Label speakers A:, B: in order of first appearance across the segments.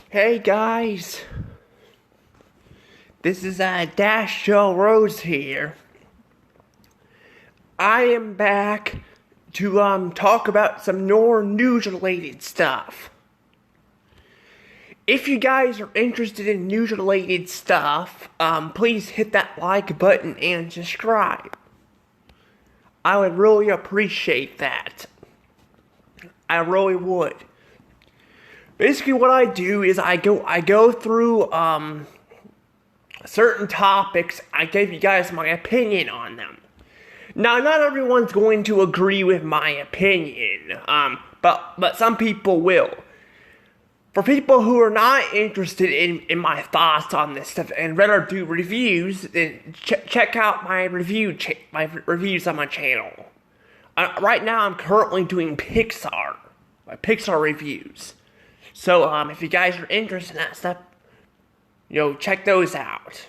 A: Hey guys, this is Dash Joe Rose here. I am back to talk about some more news-related stuff. If you guys are interested in news-related stuff, please hit that like button and subscribe. I would really appreciate that. I really would. Basically, what I do is I go through certain topics. I give you guys my opinion on them. Now, not everyone's going to agree with my opinion, but some people will. For people who are not interested in my thoughts on this stuff and rather do reviews, then check out my reviews on my channel. Right now, I'm currently doing Pixar reviews. So, if you guys are interested in that stuff, check those out.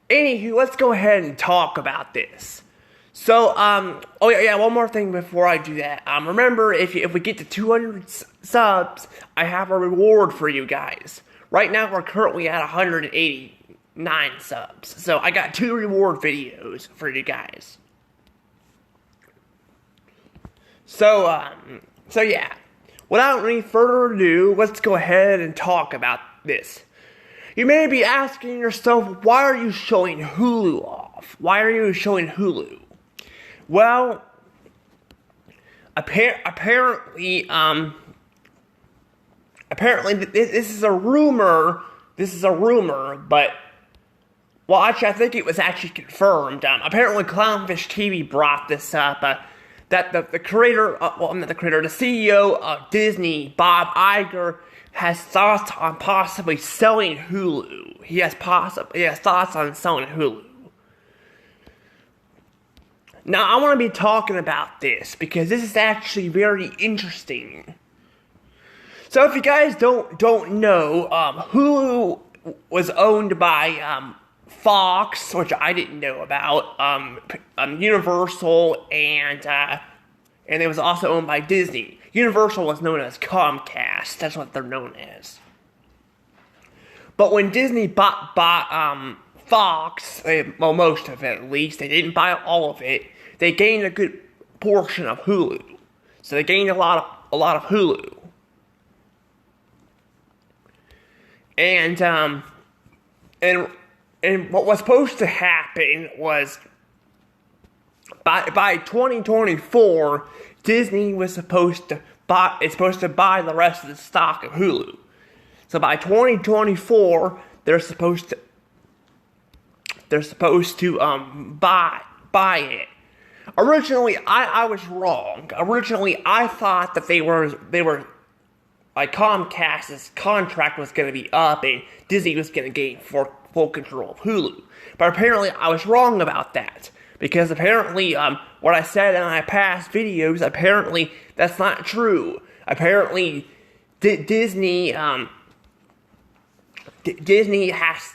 A: Anywho, let's go ahead and talk about this. So, one more thing before I do that. Remember, if we get to 200 subs, I have a reward for you guys. Right now, we're currently at 189 subs. So, I got 2 reward videos for you guys. So yeah. Without any further ado, let's go ahead and talk about this. You may be asking yourself, why are you showing Hulu off? Why are you showing Hulu? Well, apparently, this is a rumor. But, well, actually, I think it was actually confirmed. Apparently, Clownfish TV brought this up. That the CEO of Disney, Bob Iger, has thoughts on possibly selling Hulu. He has thoughts on selling Hulu. Now, I want to be talking about this because this is actually very interesting. So, if you guys don't know, Hulu was owned by Fox, which I didn't know about, Universal, and it was also owned by Disney. Universal was known as Comcast. That's what they're known as. But when Disney bought Fox, well, most of it at least, they didn't buy all of it. They gained a good portion of Hulu. So they gained a lot of Hulu. And what was supposed to happen was, by 2024, Disney was supposed to buy the rest of the stock of Hulu. So by 2024, they're supposed to buy it. Originally, I was wrong. Originally, I thought that they were like Comcast's contract was going to be up and Disney was going to gain full control of Hulu. But apparently I was wrong about that. Because apparently, what I said in my past videos, apparently that's not true. Apparently, Disney has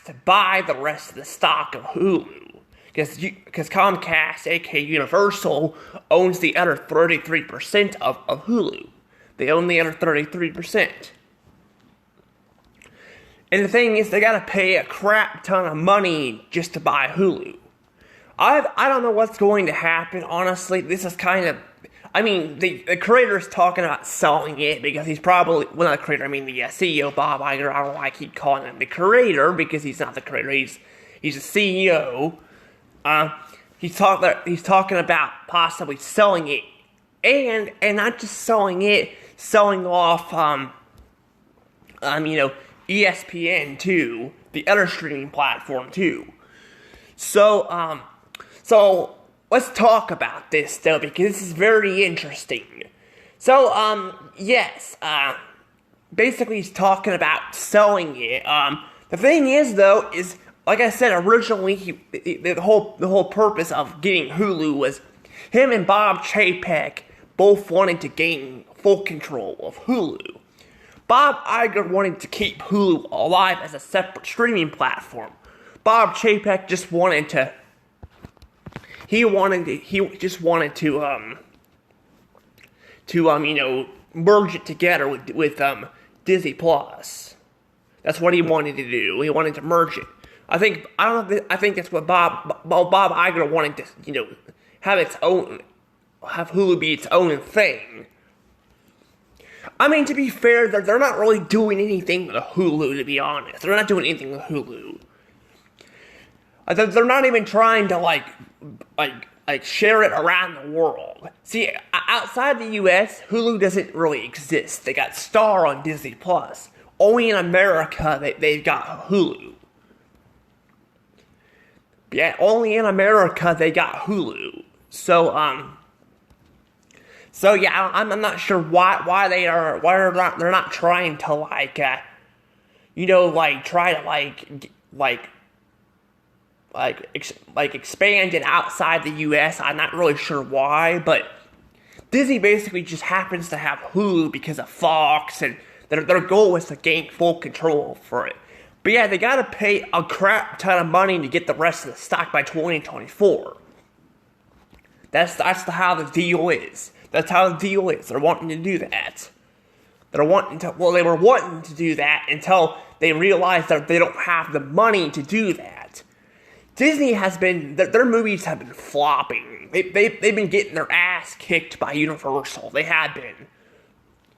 A: to buy the rest of the stock of Hulu. Because Comcast, aka Universal, owns the other 33% of Hulu. They own the other 33%. And the thing is, they gotta pay a crap ton of money just to buy Hulu. I don't know what's going to happen, honestly. This is kind of... the creator is talking about selling it because he's probably... Well, not the creator, the CEO, Bob Iger. I don't know why I keep calling him the creator because he's not the creator. He's a CEO. He's talking about possibly selling it. And not just selling it, selling off, ESPN too, the other streaming platform too. So let's talk about this though, because this is very interesting. So, yes, basically he's talking about selling it. The thing is though, is, like I said, originally, the whole purpose of getting Hulu was him and Bob Chapek both wanted to gain full control of Hulu. Bob Iger wanted to keep Hulu alive as a separate streaming platform. Bob Chapek just wanted to merge it together with Disney Plus. That's what he wanted to do. He wanted to merge it. I think that's what Bob Iger wanted to, have Hulu be its own thing. I mean, to be fair, they're not really doing anything with Hulu, to be honest. They're not doing anything with Hulu. They're not even trying to, like share it around the world. See, outside the U.S., Hulu doesn't really exist. They got Star on Disney Plus. Only in America, they've got Hulu. Yeah, only in America, they got Hulu. So yeah, I'm not sure why they're not trying to try to expand it outside the U.S. I'm not really sure why, but Disney basically just happens to have Hulu because of Fox, and their goal was to gain full control for it. But yeah, they gotta pay a crap ton of money to get the rest of the stock by 2024. That's how the deal is. That's how the deal is. They're wanting to do that. They were wanting to do that until they realized that they don't have the money to do that. Disney their movies have been flopping. They've been getting their ass kicked by Universal. They have been.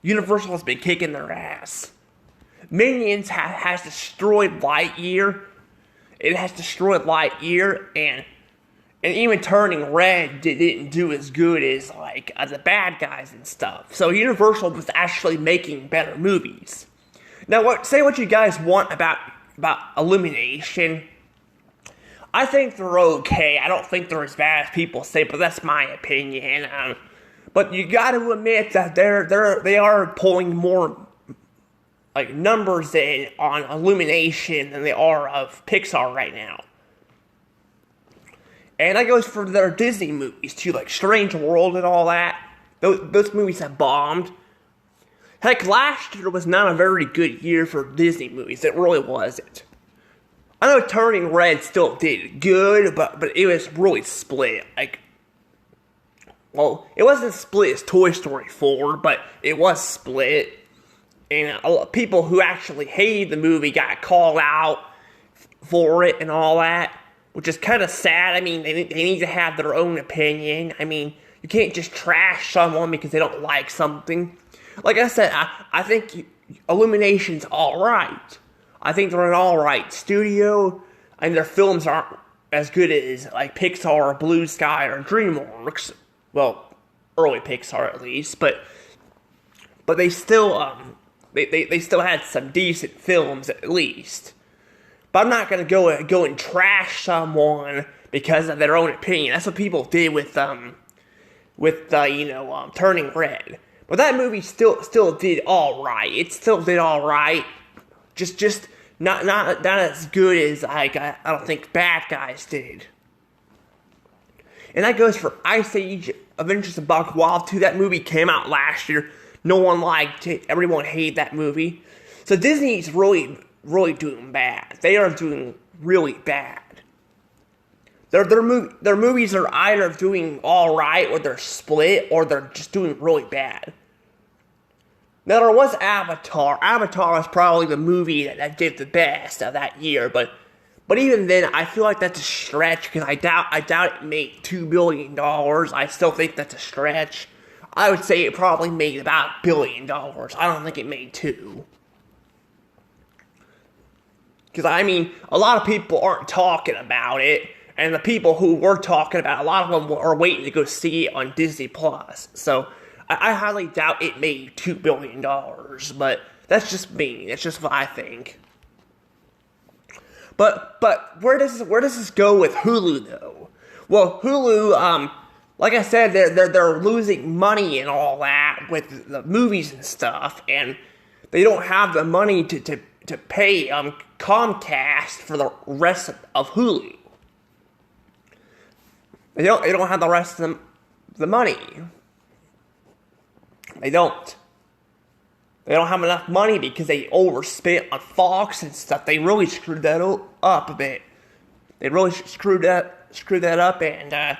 A: Universal has been kicking their ass. Minions has destroyed Lightyear. It has destroyed Lightyear, and even Turning Red didn't do as good as the bad guys and stuff. So Universal was actually making better movies. Now, say what you guys want about Illumination. I think they're okay. I don't think they're as bad as people say, but that's my opinion. But you got to admit that they are pulling more numbers in on Illumination than they are of Pixar right now. And that goes for their Disney movies too, like Strange World and all that. Those movies have bombed. Heck, last year was not a very good year for Disney movies. It really wasn't. I know Turning Red still did good, but it was really split. It wasn't split as Toy Story 4, but it was split. And people who actually hated the movie got called out for it and all that, which is kind of sad. I mean, they need to have their own opinion. I mean, you can't just trash someone because they don't like something. Like I said, I think Illumination's alright. I think they're an alright studio, and their films aren't as good as Pixar or Blue Sky or DreamWorks. Well, early Pixar at least, but they still they still had some decent films at least. But I'm not gonna go and trash someone because of their own opinion. That's what people did with Turning Red. But that movie still did all right. It still did all right. Just not as good as I don't think Bad Guys did. And that goes for Ice Age: Adventures of Buck Wild 2. That movie came out last year. No one liked it. Everyone hated that movie. So Disney's really doing bad. They are doing really bad. Their movies are either doing all right, or they're split, or they're just doing really bad. Now, there was Avatar. Avatar was probably the movie that did the best of that year, but even then, I feel like that's a stretch, because I doubt it made $2 billion. I still think that's a stretch. I would say it probably made about $1 billion. I don't think it made $2 billion. Because, I mean, a lot of people aren't talking about it, and the people who were talking about it, a lot of them are waiting to go see it on Disney Plus. So, I highly doubt it made $2 billion, but that's just me. That's just what I think. But where does this go with Hulu though? Well, Hulu, like I said, they're losing money and all that with the movies and stuff, and they don't have the money to pay Comcast for the rest of Hulu. They don't have the rest of the money. They don't. They don't have enough money because they overspent on Fox and stuff. They really screwed that up a bit. They really screwed that up, and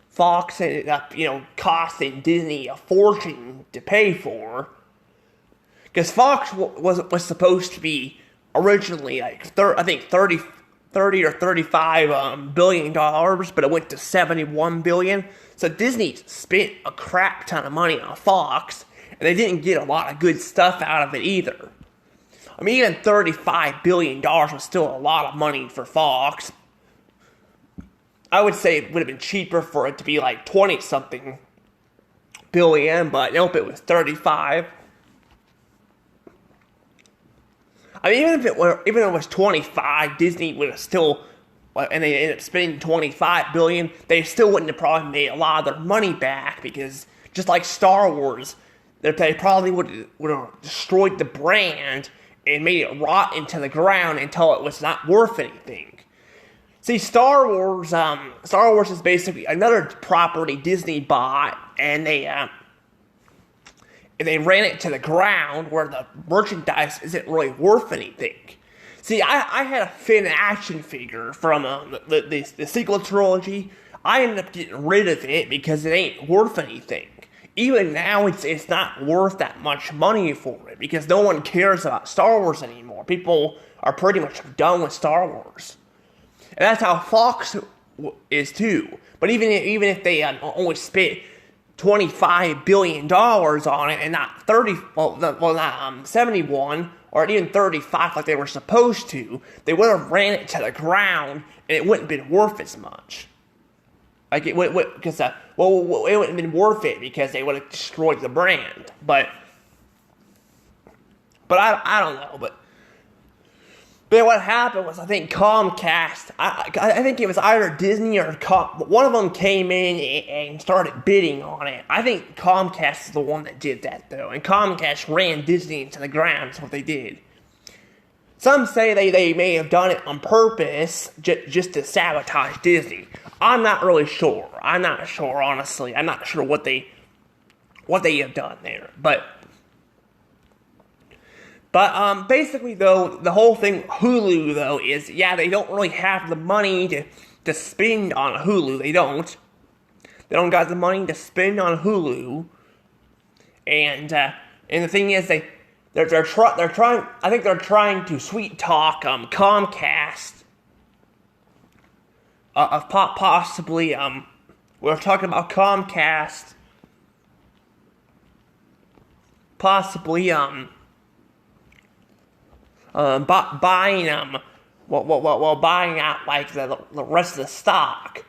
A: Fox ended up, costing Disney a fortune to pay for. Because Fox was supposed to be originally like I think 30 or 35 billion dollars, but it went to 71 billion. So Disney spent a crap ton of money on Fox, and they didn't get a lot of good stuff out of it either. I mean, even $35 billion was still a lot of money for Fox. I would say it would have been cheaper for it to be like 20-something billion, but nope, it was 35. I mean, even if it was 25, Disney would have still, and they ended up spending 25 billion, they still wouldn't have probably made a lot of their money back, because just like Star Wars, they probably would have destroyed the brand and made it rot into the ground until it was not worth anything. See, Star Wars is basically another property Disney bought, and they ran it to the ground where the merchandise isn't really worth anything. See, I had a Finn action figure from the sequel trilogy. I ended up getting rid of it because it ain't worth anything. Even now, it's not worth that much money for it, because no one cares about Star Wars anymore. People are pretty much done with Star Wars. And that's how Fox is too. But even if they only spent $25 billion on it and not 71 or even 35 like they were supposed to, they would have ran it to the ground and it wouldn't have been worth as much. Like it would, because it wouldn't have been worth it because they would have destroyed the brand. But I don't know. But what happened was, I think Comcast, I think it was either Disney or one of them came in and started bidding on it. I think Comcast is the one that did that, though. And Comcast ran Disney into the ground. That's what they did. Some say they may have done it on purpose just to sabotage Disney. I'm not really sure. I'm not sure, honestly. I'm not sure what they have done there. But basically, though, the whole thing with Hulu, though, is, yeah, they don't really have the money to spend on Hulu. They don't. They don't got the money to spend on Hulu. And the thing is, they're trying. I think they're trying to sweet talk Comcast of possibly we're talking about Comcast possibly buying buying out like the rest of the stock.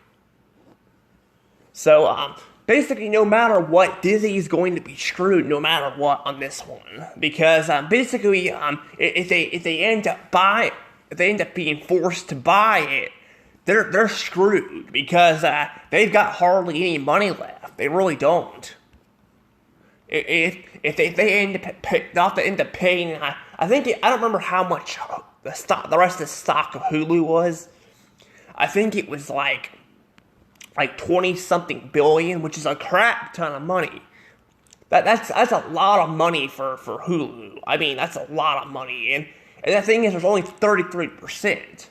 A: So basically, no matter what, Disney is going to be screwed no matter what on this one, because basically if they end up being forced to buy it, they're screwed, because they've got hardly any money left. They really don't. If they end up paying, I don't remember how much the rest of the stock of Hulu was. I think it was like 20-something billion, which is a crap ton of money. That's a lot of money for Hulu. I mean, that's a lot of money, and the thing is, there's only 33%.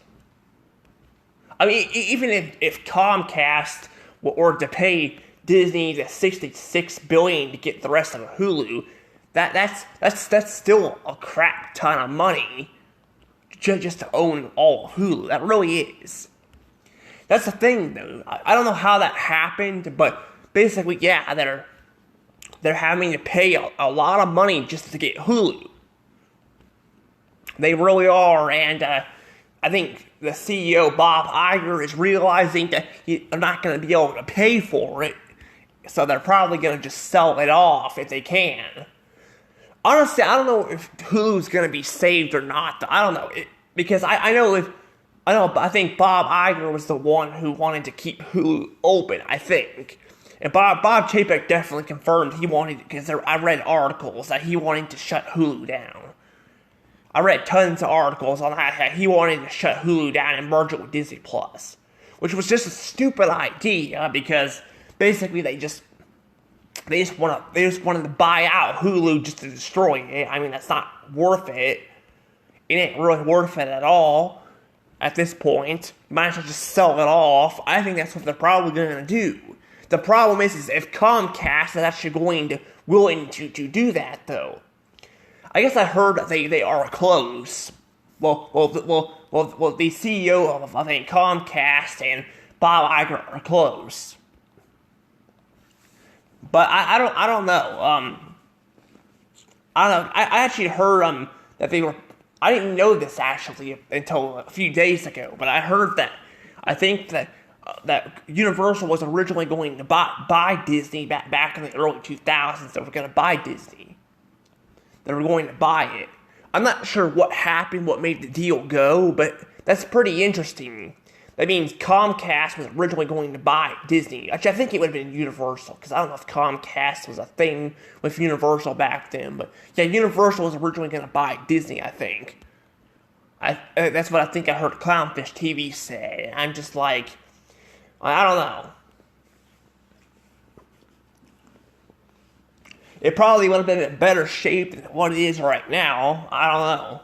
A: I mean, even if Comcast were to pay Disney the $66 billion to get the rest of Hulu, that's still a crap ton of money just to own all of Hulu. That really is. That's the thing, though. I don't know how that happened, but basically, yeah, they're having to pay a lot of money just to get Hulu. They really are, and I think the CEO, Bob Iger, is realizing that they're not going to be able to pay for it, so they're probably going to just sell it off if they can. Honestly, I don't know if Hulu's going to be saved or not. I don't know, because I think Bob Iger was the one who wanted to keep Hulu open, I think. And Bob Chapek definitely confirmed he wanted, because I read articles that he wanted to shut Hulu down. I read tons of articles on how he wanted to shut Hulu down and merge it with Disney Plus, which was just a stupid idea, because basically they just wanted to buy out Hulu just to destroy it. I mean, that's not worth it. It ain't really worth it at all at this point. You might as well just sell it off. I think that's what they're probably going to do. The problem is if Comcast is actually willing to do that, though. I guess I heard that they are close. The CEO of, I think, Comcast and Bob Iger are close. But I don't know. I don't know. I actually heard that they were. I didn't know this actually until a few days ago, but I heard that. I think that Universal was originally going to buy Disney back in the early 2000s. They were going to buy Disney. They were going to buy it. I'm not sure what happened, what made the deal go, but that's pretty interesting. That means Comcast was originally going to buy Disney. Actually, I think it would have been Universal, because I don't know if Comcast was a thing with Universal back then. But yeah, Universal was originally going to buy Disney, I think. That's what I think I heard Clownfish TV say. I'm just like, I don't know. It probably would have been in better shape than what it is right now. I don't know.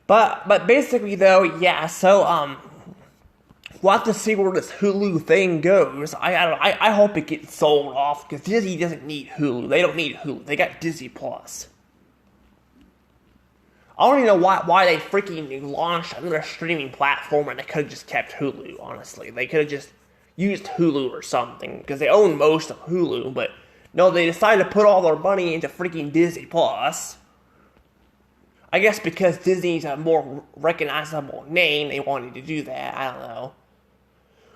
A: But basically though, yeah, so we'll have to see where this Hulu thing goes. I hope it gets sold off, because Disney doesn't need Hulu. They don't need Hulu. They got Disney Plus. I don't even know why they freaking launched another streaming platform and they could have just kept Hulu, honestly. They could have just used Hulu or something, because they own most of Hulu, but no, they decided to put all their money into freaking Disney Plus. I guess because Disney's a more recognizable name, they wanted to do that. I don't know.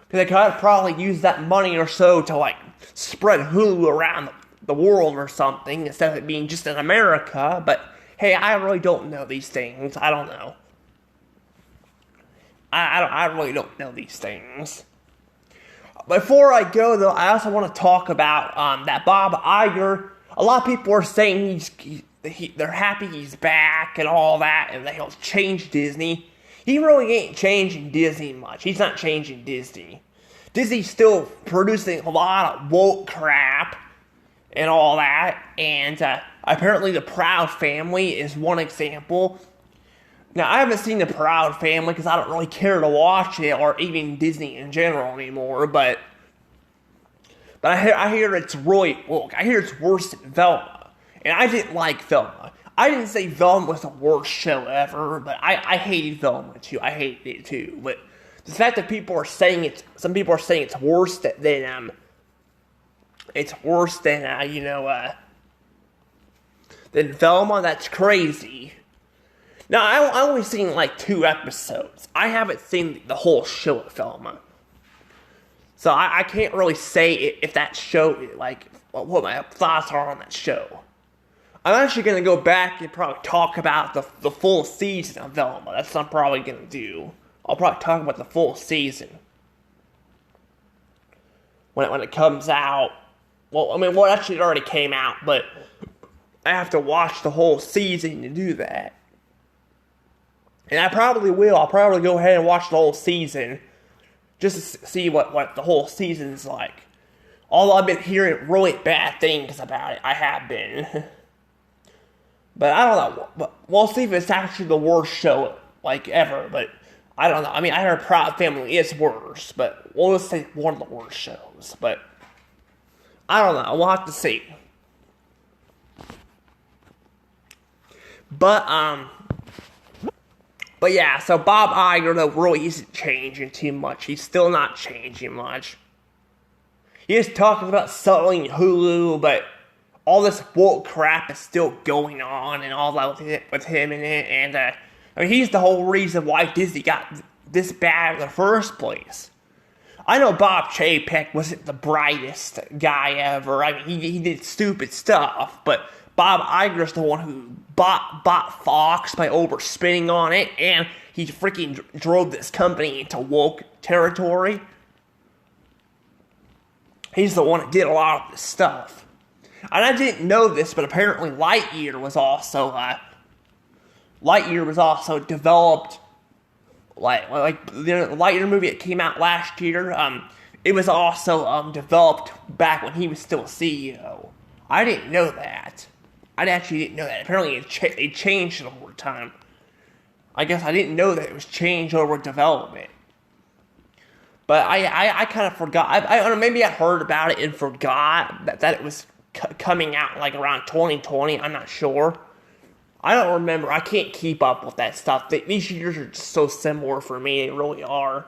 A: Because they could have probably used that money or so to, like, spread Hulu around the world or something, instead of it being just in America. But, hey, I really don't know these things. I don't know. I really don't know these things. Before I go, though, I also want to talk about that Bob Iger. A lot of people are saying they're happy he's back and all that, and that he'll change Disney. He really ain't changing Disney much. He's not changing Disney. Disney's still producing a lot of woke crap and all that, and apparently the Proud Family is one example. Now, I haven't seen the Proud Family because I don't really care to watch it, or even Disney in general anymore, but I hear it's really woke. I hear it's worse than Velma, and I didn't like Velma. I didn't say Velma was the worst show ever, but I hated Velma too. I hated it too, but the fact that some people are saying it's worse than Velma, that's crazy. Now, I only seen like 2 episodes. I haven't seen the whole show of Velma. So I can't really say if that show, like, what my thoughts are on that show. I'm actually going to go back and probably talk about the full season of Velma. That's what I'm probably going to do. I'll probably talk about the full season when it comes out. Well, I mean, actually it already came out, but I have to watch the whole season to do that. And I probably will. I'll probably go ahead and watch the whole season just to see what the whole season is like. Although I've been hearing really bad things about it. I have been. But I don't know. But we'll see if it's actually the worst show, like, ever. But I don't know. I mean, I heard Proud Family is worse. But we'll just say one of the worst shows. But I don't know. We'll have to see. But yeah, so Bob Iger, though, really isn't changing too much. He's still not changing much. He's talking about selling Hulu, but all this woke crap is still going on and all that with him in it. And, I mean, he's the whole reason why Disney got this bad in the first place. I know Bob Chapek wasn't the brightest guy ever. I mean, he did stupid stuff, but Bob Iger's the one who bought Fox by overspending on it, and he freaking drove this company into woke territory. He's the one that did a lot of this stuff. And I didn't know this, but apparently Lightyear was also developed, like the Lightyear movie that came out last year. It was also developed back when he was still CEO. I didn't know that. I actually didn't know that. Apparently it changed over time. I guess I didn't know that it was changed over development. But I kind of forgot. I don't know, maybe I heard about it and forgot that it was coming out like around 2020. I'm not sure. I don't remember. I can't keep up with that stuff. These years are just so similar for me. They really are.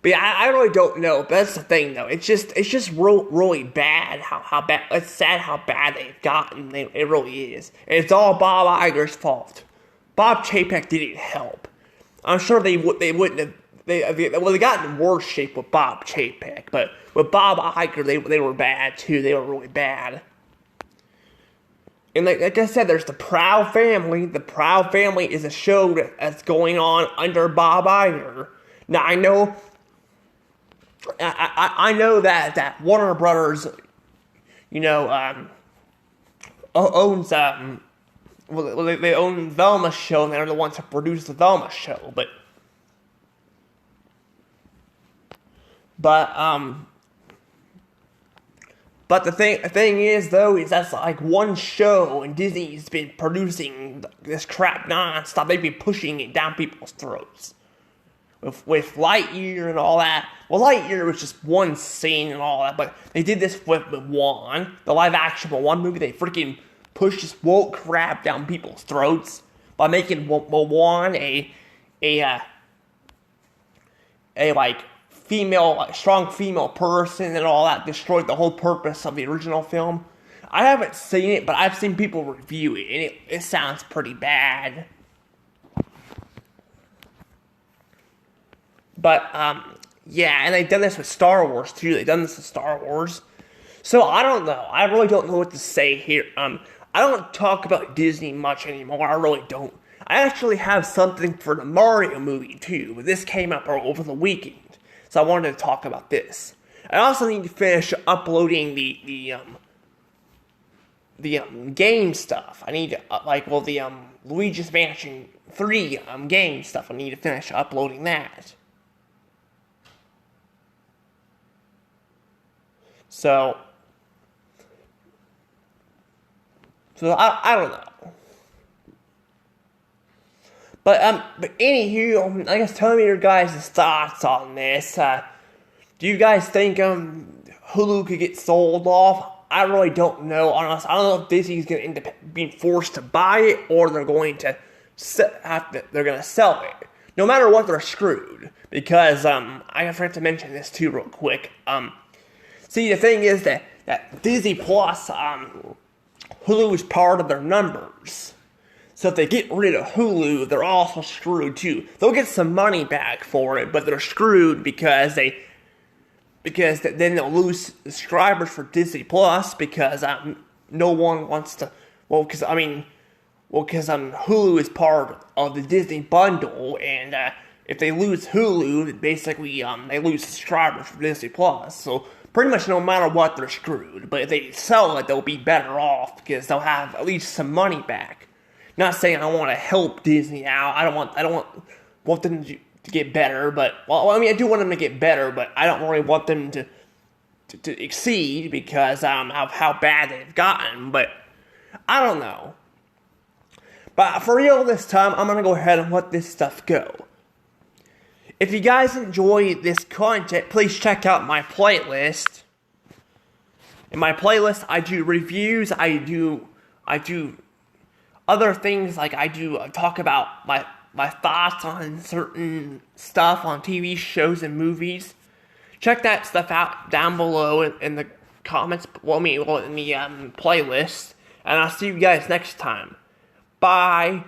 A: But yeah, I really don't know. But that's the thing, though. It's just really bad. How bad. It's sad how bad they've gotten. It really is. And it's all Bob Iger's fault. Bob Chapek didn't help. I'm sure they wouldn't have. They got in worse shape with Bob Chapek, but with Bob Iger, they were bad too. They were really bad. And like I said, there's the Proud Family. The Proud Family is a show that's going on under Bob Iger. Now I know that Warner Brothers, owns they own Velma's show, and they're the ones who produce the Velma show. But the thing is, though, is that's like one show, and Disney's been producing this crap nonstop. They've been pushing it down people's throats. With Lightyear and all that. Well, Lightyear was just one scene and all that, but they did this with Mulan, the live-action Mulan movie. They freaking pushed this woke crap down people's throats by making Mulan a strong female person and all that. Destroyed the whole purpose of the original film. I haven't seen it, but I've seen people review it, and it sounds pretty bad. But, yeah, and they've done this with Star Wars, too. They've done this with Star Wars. So, I don't know. I really don't know what to say here. I don't talk about Disney much anymore. I really don't. I actually have something for the Mario movie, too. But this came up over the weekend. So, I wanted to talk about this. I also need to finish uploading the game stuff. I need to, the Luigi's Mansion 3 game stuff. I need to finish uploading that. So I don't know. But anywho, I guess tell me your guys' thoughts on this. Do you guys think Hulu could get sold off? I really don't know. Honestly, I don't know if Disney's going to end up being forced to buy it, or they're going to sell it. No matter what, they're screwed. Because I forgot to mention this too, real quick. See, the thing is that Disney Plus, Hulu is part of their numbers. So if they get rid of Hulu, they're also screwed too. They'll get some money back for it, but they're screwed because then they'll lose subscribers for Disney Plus because no one wants to. Because Hulu is part of the Disney bundle, and if they lose Hulu, basically they lose subscribers for Disney Plus. So pretty much no matter what, they're screwed. But if they sell it, they'll be better off because they'll have at least some money back. Not saying I want to help Disney out. I don't want them to get better, but I do want them to get better, but I don't really want them to exceed because of how bad they've gotten. But I don't know. But for real this time, I'm gonna go ahead and let this stuff go. If you guys enjoy this content, please check out my playlist. In my playlist, I do reviews. I do other things, like I do talk about my thoughts on certain stuff on TV shows and movies. Check that stuff out down below in the comments. In the playlist. And I'll see you guys next time. Bye.